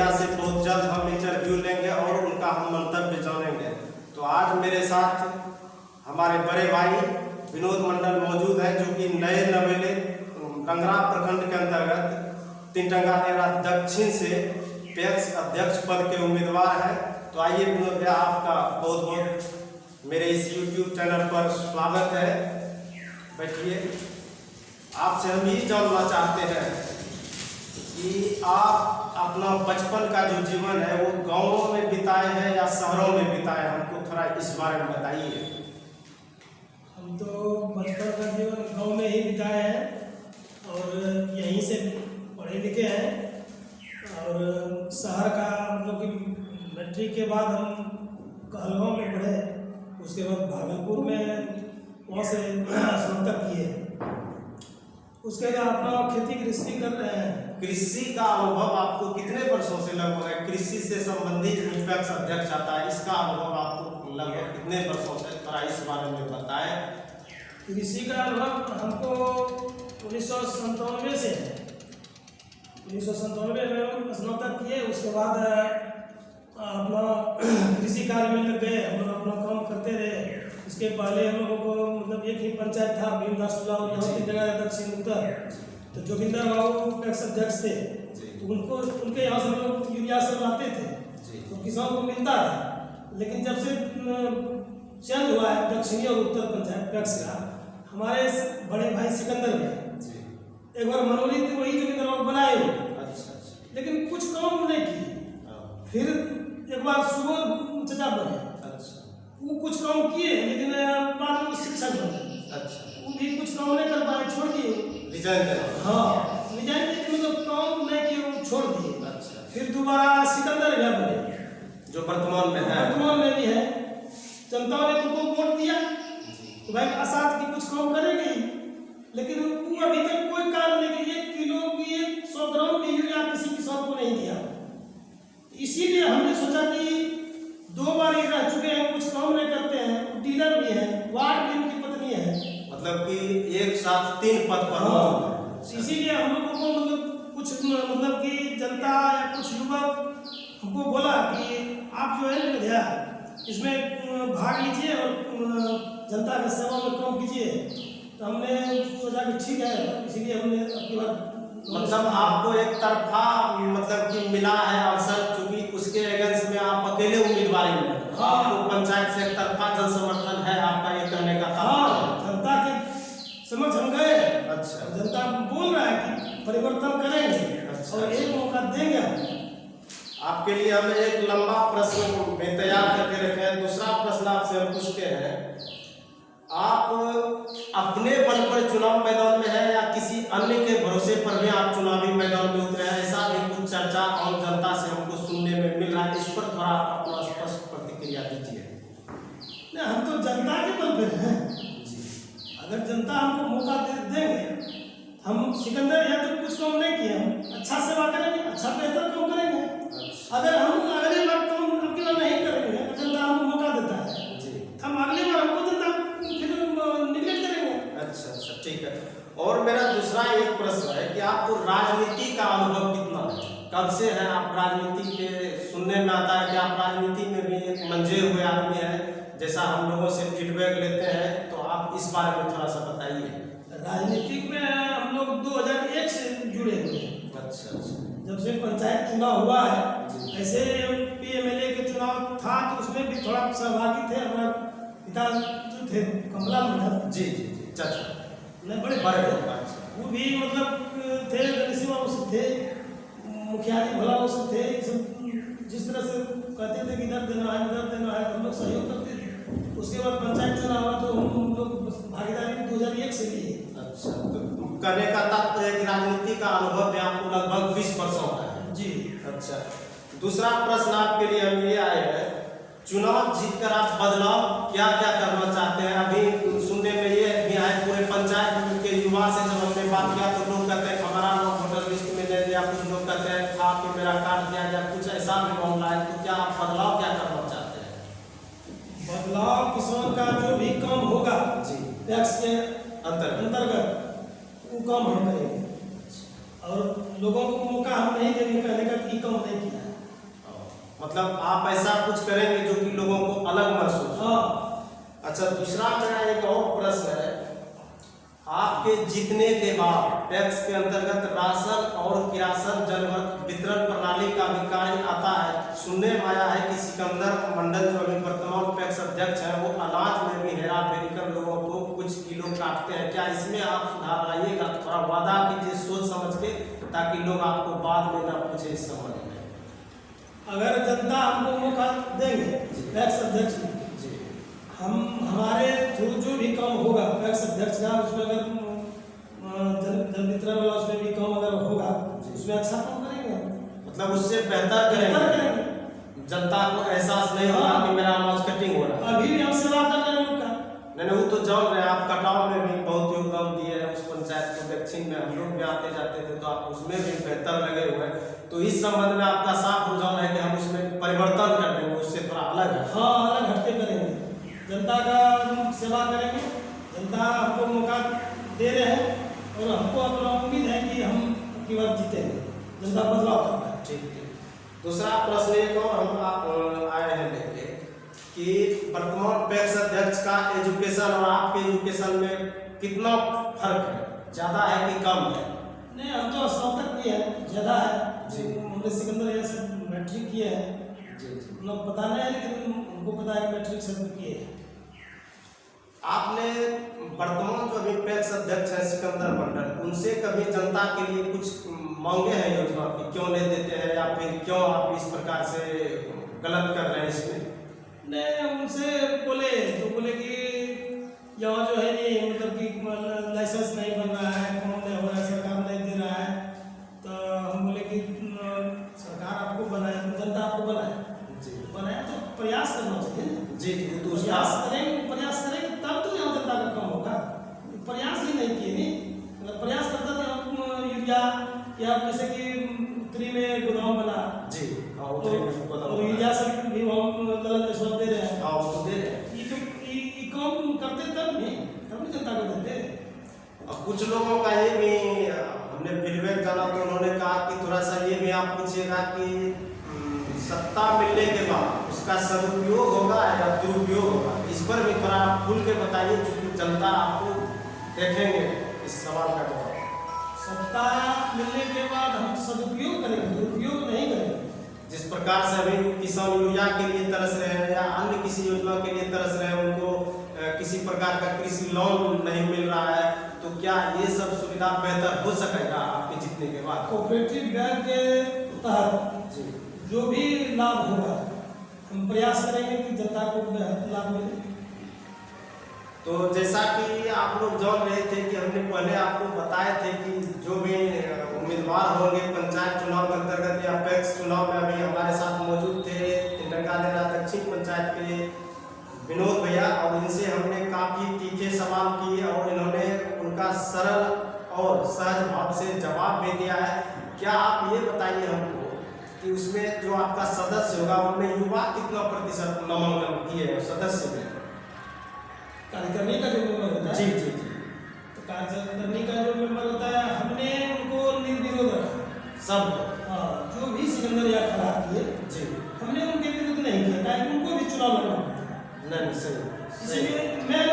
भैया से बहुत जल्द हम इंटरव्यू लेंगे और उनका हम मंतव्य जानेंगे। तो आज मेरे साथ हमारे बड़े भाई विनोद मंडल मौजूद हैं, जो कि नए नवेले टंगरा प्रखंड के अंतर्गत तीनटंगा नेरा दक्षिण से पैक्स अध्यक्ष पद के उम्मीदवार हैं। तो आइए विनोद भैया, आपका बहुत बहुत मेरे इस YouTube चैनल पर स्वागत है। बैठिए। आपसे हम यही जानना चाहते हैं कि आप अपना बचपन का जो जीवन है वो गांवों में बिताए हैं या शहरों में बिताए हैं, हमको थोड़ा इस बारे में बताइए। हम तो बचपन का जीवन गांव में ही बिताए हैं और यहीं से पढ़े लिखे हैं। और शहर का मतलब कि मैट्रिक के बाद हम कहलगांव में पढ़े, उसके बाद भागलपुर में वहाँ से स्नातक किए। उसके बाद अपना खेती गृहस्थी कर रहे हैं। कृषि का अनुभव आपको कितने वर्षों से लगभग है? कृषि से संबंधित पैक्स अध्यक्ष आता है, इसका अनुभव आपको लगभग कितने वर्षों से, थोड़ा इस बारे में बताएं। कृषि का अनुभव हमको 1997 से है। 1997 में हम स्नातक किए, उसके बाद अपना कृषि कार्य में लग गए। हम लोग अपना काम करते रहे। इसके पहले हम लोगों को मतलब एक ही पंचायत था, भीमदास यहाँ की जगह दक्षिण उत्तर। तो जोगिंदर बाबू पैक्स अध्यक्ष थे, तो उनके यहाँ से हम लोग यूरिया सब लाते थे, तो किसान को मिलता था। लेकिन जब से चेंज हुआ है दक्षिणी और उत्तर पंचायत पैक्स का, हमारे बड़े भाई सिकंदर में एक बार मनोनीत वही जोगिंदर बाबू बनाए हो, लेकिन कुछ काम नहीं किए। फिर एक बार सुबह चचा बने, वो कुछ काम किए, लेकिन बाद में शिक्षक बने। वो भी कुछ काम नहीं कर पाए, छोड़ दिए। हाँ, रिजाइन मतलब काम नहीं किए, वो छोड़ दिए। फिर दोबारा सिकंदर भैया बने, जो वर्तमान में है। वर्तमान में भी है। जनता ने उनको वोट दिया तो भाई आसाद की कुछ काम करेंगे, लेकिन वो अभी तक कोई कार्य नहीं किया। 1 किलो की 100 ग्राम की यूरिया किसी किसान को नहीं दिया। इसीलिए हमने सोचा कि 2 बार ये रह चुके हैं, कुछ काम नहीं करते हैं, डीलर भी है, वार्ड भी उनकी पत्नी है, मतलब कि एक साथ 3 पद पर। इसीलिए हम लोगों को मतलब कुछ मतलब कि जनता या कुछ युवक हमको बोला कि आप जो है भैया इसमें भाग लीजिए और जनता की सेवा में काम कीजिए। तो हमने सोचा कि ठीक है, इसीलिए हमने अपनी बात मतलब आपको एक तरफा मतलब कि मिला है अवसर, चूंकि उसके अगेंस्ट में आप अकेले उम्मीदवारी में हैं। आपको पंचायत से एक तरफा जन समर्थन है, आपका ये कहने का था। जनता के समझ हम गए। अच्छा, जनता बोल रहा है कि परिवर्तन करेंगे और एक मौका देंगे। आपके लिए हम एक लंबा प्रश्न में तैयार करके रखे हैं। दूसरा प्रश्न आपसे हम पूछते हैं, आप अपने बल पर चुनाव मैदान में है या किसी अन्य के भरोसे पर भी आप चुनावी मैदान में उतरे हैं? ऐसा भी कुछ चर्चा और जनता से हमको सुनने में मिल रहा है, इस पर थोड़ा अपना स्पष्ट प्रतिक्रिया दीजिए। नहीं, हम तो जनता के बल पर हैं। अगर जनता हमको मौका देंगे, हम सिकंदर या तो कुछ काम नहीं किए, हम अच्छा सेवा करेंगे, अच्छा बेहतर काम करेंगे। अगर हम अगले बार काम अगली बार नहीं करेंगे, जनता हमको मौका देता है, हम अगली बार हमको जनता निगलेक्ट करेंगे। अच्छा, ठीक है। और मेरा दूसरा एक प्रश्न है कि आपको राजनीति का अनुभव कितना है? कब से है आप राजनीति के? सुनने में आता है कि आप राजनीति में भी एक मंजे हुए आदमी हैं, जैसा हम लोगों से फीडबैक लेते हैं, तो आप इस बारे में थोड़ा सा बताइए। राजनीतिक में हम लोग 2001 से जुड़े हुए हैं। अच्छा, जब से पंचायत चुनाव हुआ है, ऐसे MP MLA के चुनाव था तो उसमें भी थोड़ा सहभागी थे। हमारा पिता जो थे कमला मंडल जी, चाचा नहीं बड़े वो भी मतलब थे, गणेश बाबू सब थे, मुखिया जी भला वो सब थे। सब जिस तरह से कहते थे कि इधर देना है उधर देना है, हम लोग सहयोग करते थे। उसके बाद पंचायत चुनाव हुआ तो हम लोग भागीदारी 2001 से लिए। अच्छा, तो कहने का तात्पर्य कि राजनीति का अनुभव भी आपको लगभग 20 वर्षों का है। जी। अच्छा, दूसरा प्रश्न आपके लिए हम ये आए हैं, चुनाव जीतकर आप बदलाव क्या क्या करना चाहते हैं? अभी सुनने में ये भी आए, पूरे पंचायत के युवा से जब हमने बात किया तो लोग कहते हैं हमारा नाम वोटर लिस्ट में ले दिया, कुछ लोग कहते हैं खा के मेरा काट दिया गया, कुछ ऐसा भी मामला है। तो क्या आप बदलाव क्या करना चाहते हैं? बदलाव किसान का जो भी काम होगा पैक्स के अंतर्गत वो काम हम करेंगे और लोगों को मौका हम नहीं देंगे कहने का कि काम नहीं किया है। मतलब आप ऐसा कुछ करेंगे जो कि लोगों को अलग महसूस हो। हाँ। अच्छा, दूसरा मेरा एक और प्रश्न है, आपके जीतने के बाद पैक्स के अंतर्गत राशन और किरासन जल वितरण प्रणाली का भी कार्य आता है। सुनने में आया है कि सिकंदर मंडल जो अभी वर्तमान पैक्स अध्यक्ष है वो अनाज में भी हेरा फेरी कर लोगों को कुछ किलो काटते हैं। क्या इसमें आप सुधार लाइएगा? थोड़ा वादा कीजिए सोच समझ के, ताकि लोग आपको बाद में ना पूछे इस संबंध में। अगर जनता हमको मौका देंगे पैक्स अध्यक्ष में, हम हमारे थ्रू जो भी काम होगा पैक्स अध्यक्ष का, उसमें अगर जल वितरण वाला उसमें भी काम अगर होगा उसमें अच्छा काम करेंगे, मतलब उससे बेहतर करेंगे। जनता को एहसास नहीं होगा कि मेरा अनाज कटिंग हो रहा है। अभी भी हम सेवा कर रहे हैं लोग का। नहीं, वो तो जान रहे हैं, आप कटाव में भी बहुत योगदान दिए हैं उस पंचायत को। दक्षिण में हम लोग भी आते जाते थे तो आप उसमें भी बेहतर लगे हुए हैं। तो इस संबंध में आपका साफ रुझान है कि हम उसमें परिवर्तन कर देंगे, उससे थोड़ा अलग है। हाँ, अलग हटके करेंगे, जनता का सेवा करेंगे। जनता हमको मौका दे रहे हैं और हमको अपना उम्मीद है कि हम की बार जीतेंगे, जनता बदलाव करता है। ठीक है। दूसरा प्रश्न एक और हम आप आए हैं लेके कि वर्तमान पैक्स अध्यक्ष का एजुकेशन और आपके एजुकेशन में कितना फर्क है, ज्यादा है कि कम है? नहीं, हम तो स्नातक किए हैं, ज्यादा है जी। हमने सिकंदर ये सब मैट्रिक किए हैं। जी। मतलब पता नहीं है, लेकिन हमको पता है मैट्रिक सब किए हैं। आपने वर्तमान जो अभी पैक्स अध्यक्ष है सिकंदर मंडल, उनसे कभी जनता के लिए कुछ मांगे हैं योजना की, क्यों नहीं देते हैं या फिर क्यों आप इस प्रकार से गलत कर रहे हैं इसमें? नहीं, उनसे बोले तो बोले कि यहाँ जो है नहीं, मतलब कि लाइसेंस नहीं बन रहा है, काम नहीं हो रहा है, सरकार नहीं दे रहा है। तो हम बोले कि सरकार आपको बनाए, जनता आपको बनाए, बनाए तो प्रयास करना चाहिए ना। जी, तो प्रयास करेंगे तब तो यहाँ जनता का काम होगा। प्रयास ही नहीं किए नहीं, अगर प्रयास करता तो हम यूरिया या जैसे कि उत्तरी में गोदाम बना जी, और यूरिया सब भी हम गलत सब दे रहे हैं। हाँ, वो दे रहे हैं। ये काम करते तब नहीं जनता को देते। और कुछ लोगों का ये भी हमने फीडबैक जाना तो उन्होंने कहा कि थोड़ा सा ये भी आप पूछिएगा कि सत्ता मिलने के बाद उसका सदुपयोग होगा या दुरुपयोग होगा, इस पर भी थोड़ा खुल के बताइए, क्योंकि जनता आपको देखेंगे इस सवाल का जवाब। सत्ता मिलने के बाद हम सदुपयोग करेंगे, दुरुपयोग नहीं करेंगे। जिस प्रकार से अभी किसान यूरिया के लिए तरस रहे हैं या अन्य किसी योजना के लिए तरस रहे हैं, उनको किसी प्रकार का कृषि लोन नहीं मिल रहा है, तो क्या ये सब सुविधा बेहतर हो सकेगा आपके जीतने के बाद? कोऑपरेटिव बैंक के तहत जो भी लाभ होगा हम प्रयास करेंगे कि जनता को लाभ मिले। तो जैसा कि आप लोग जान रहे थे कि हमने पहले आपको बताए थे कि जो भी उम्मीदवार होंगे पंचायत चुनाव के अंतर्गत या पैक्स चुनाव में, अभी हमारे साथ मौजूद थे तिंडंगानेरा दक्षिण पंचायत के विनोद भैया, और इनसे हमने काफ़ी तीखे सवाल किए और इन्होंने उनका सरल और सहज भाव से जवाब भी दिया है। क्या आप ये बताइए हमको कि उसमें जो आपका सदस्य होगा उनमें युवा कितना प्रतिशत नामांकन किए हैं सदस्य में? कार्यकारिणी का जो मेंबर होता है, जी जी जी, तो कार्यकारिणी का जो मेंबर होता है हमने उनको निर्विरोध रखा सब। हाँ, जो भी सिकंदर या खड़ा किए जी, हमने उनके विरुद्ध नहीं किया, ताकि उनको भी चुनाव लड़ना पड़ता है। नहीं सही, इसलिए मैं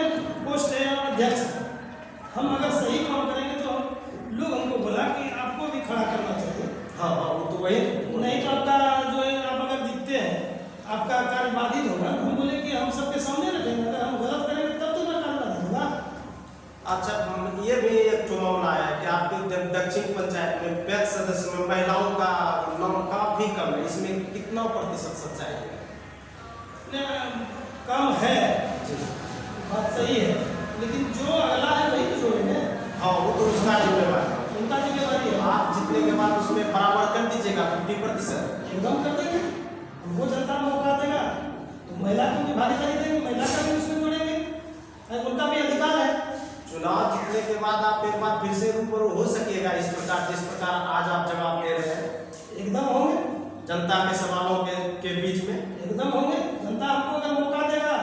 पोस्ट है अध्यक्ष, हम अगर सही काम करेंगे तो लोग हमको बोला कि आपको भी खड़ा करना चाहिए। हाँ हाँ, वो तो वही नहीं तो आपका जो है, आप अगर दिखते हैं आपका कार्य बाधित होगा। हम बोले कि हम सबके सामने रखेंगे, अगर हम गलत करेंगे तब तो ना कार्य बाधित होगा। अच्छा, ये भी एक तो मामला है कि आपके दक्षिण पंचायत में पैक्स सदस्य में महिलाओं का नाम काफी कम है, इसमें कितना प्रतिशत सच्चाई है? कम है, बात सही है, लेकिन जो अगला है वही तो जोड़ेंगे। हाँ, वो तो उसका जिम्मेवार है, उनका जिम्मेवारी है। आप जीतने के बाद उसमें बराबर कर दीजिएगा 50%। एकदम कर देंगे, हमको जनता मौका देगा तो महिला को भी भागीदारी देंगे, महिला का भी उसमें जोड़ेंगे, उनका भी अधिकार है। चुनाव जीतने के बाद आप एक बार फिर से रूबरू हो सकेगा इस प्रकार जिस प्रकार आज आप जवाब दे रहे हैं? एकदम होंगे, जनता के सवालों के बीच में एकदम होंगे। जनता हमको अगर मौका देगा,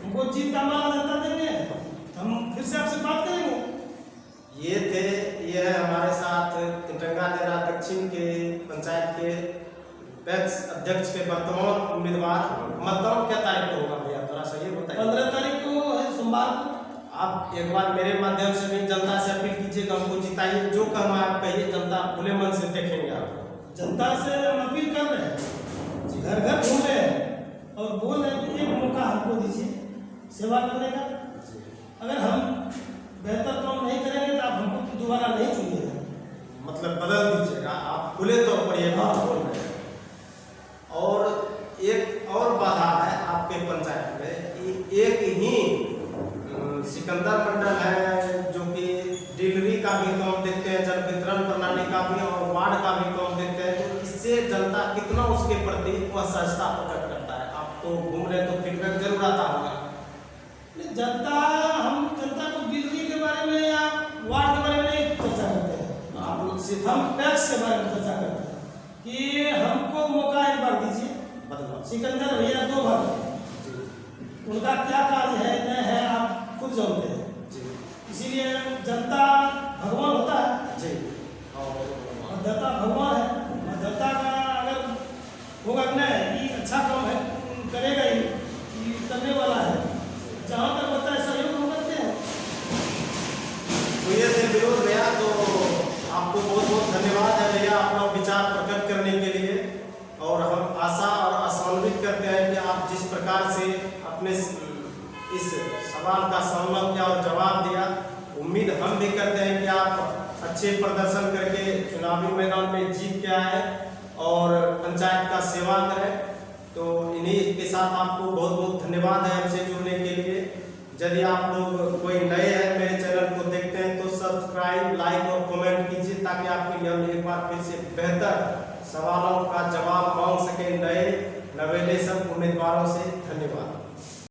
हमको जीत का माला जनता देंगे, हम फिर से आपसे बात करेंगे। ये है हमारे साथ तिंडंगानेरा दक्षिण के पंचायत के पैक्स अध्यक्ष के वर्तमान उम्मीदवार मतदान क्या तारीख को होगा भैया, थोड़ा सा ये बताइए। 15 तारीख को है, सोमवार को। आप एक बार मेरे माध्यम से भी जनता से अपील कीजिएगा, हमको जिताइए, जो कहना है आप कहिए, जनता खुले मन से देखेंगे आपको। जनता से हम अपील कर रहे हैं, घर घर घूम रहे हैं और बोल रहे हैं कि एक मौका हमको दीजिए सेवा करने का। अगर हम बेहतर काम नहीं करेंगे तो आप हमको दोबारा नहीं चुनिएगा, मतलब बदल दीजिएगा, आप खुले तौर पर ये बात बोल रहे हैं। और एक और बाधा है आपके पंचायत में कि एक ही सिकंदर मंडल है जो कि डिलीवरी का भी काम देखते हैं, जल वितरण प्रणाली का भी और वार्ड का भी काम देखते हैं, तो इससे जनता कितना उसके प्रति असहजता प्रकट करता है। आप तो घूम रहे तो फीडबैक जरूर आता होगा। जनता, हम जनता को डिलीवरी के बारे में या वार्ड के बारे में नहीं चर्चा करते हैं, आप लोग सिर्फ हम टैक्स के बारे में चर्चा करते हैं कि हमको मौका एक बार दीजिए। बदलाव सिकंदर भैया 2 बार थे, उनका क्या कार्य है न है आप खुद जानते हैं, इसीलिए जनता भगवान होता है जी, और दाता भगवान है, और दाता का अगर होगा कि नहीं ये अच्छा काम है करेगा ही, ये करने वाला है, जहाँ तक होता है सहयोग हम करते हैं। तो ये थे विनोद भैया, तो आपको बहुत बहुत धन्यवाद है भैया अपना विचार प्रकट करने के लिए, और हम आशा और आशान्वित करते हैं कि आप जिस प्रकार से अपने इस सवाल का सामना किया और जवाब दिया, उम्मीद हम भी करते हैं कि आप अच्छे प्रदर्शन करके चुनावी मैदान में जीत के आए और पंचायत का सेवा करें। तो इन्हीं के साथ आपको बहुत बहुत धन्यवाद है हमसे जुड़ने के लिए। यदि आप लोग कोई नए हैं मेरे चैनल को देखते हैं तो सब्सक्राइब, लाइक और कमेंट कीजिए, ताकि आपके लिए हम एक बार फिर से बेहतर सवालों का जवाब मांग सके नए नवेले सब उम्मीदवारों से। धन्यवाद।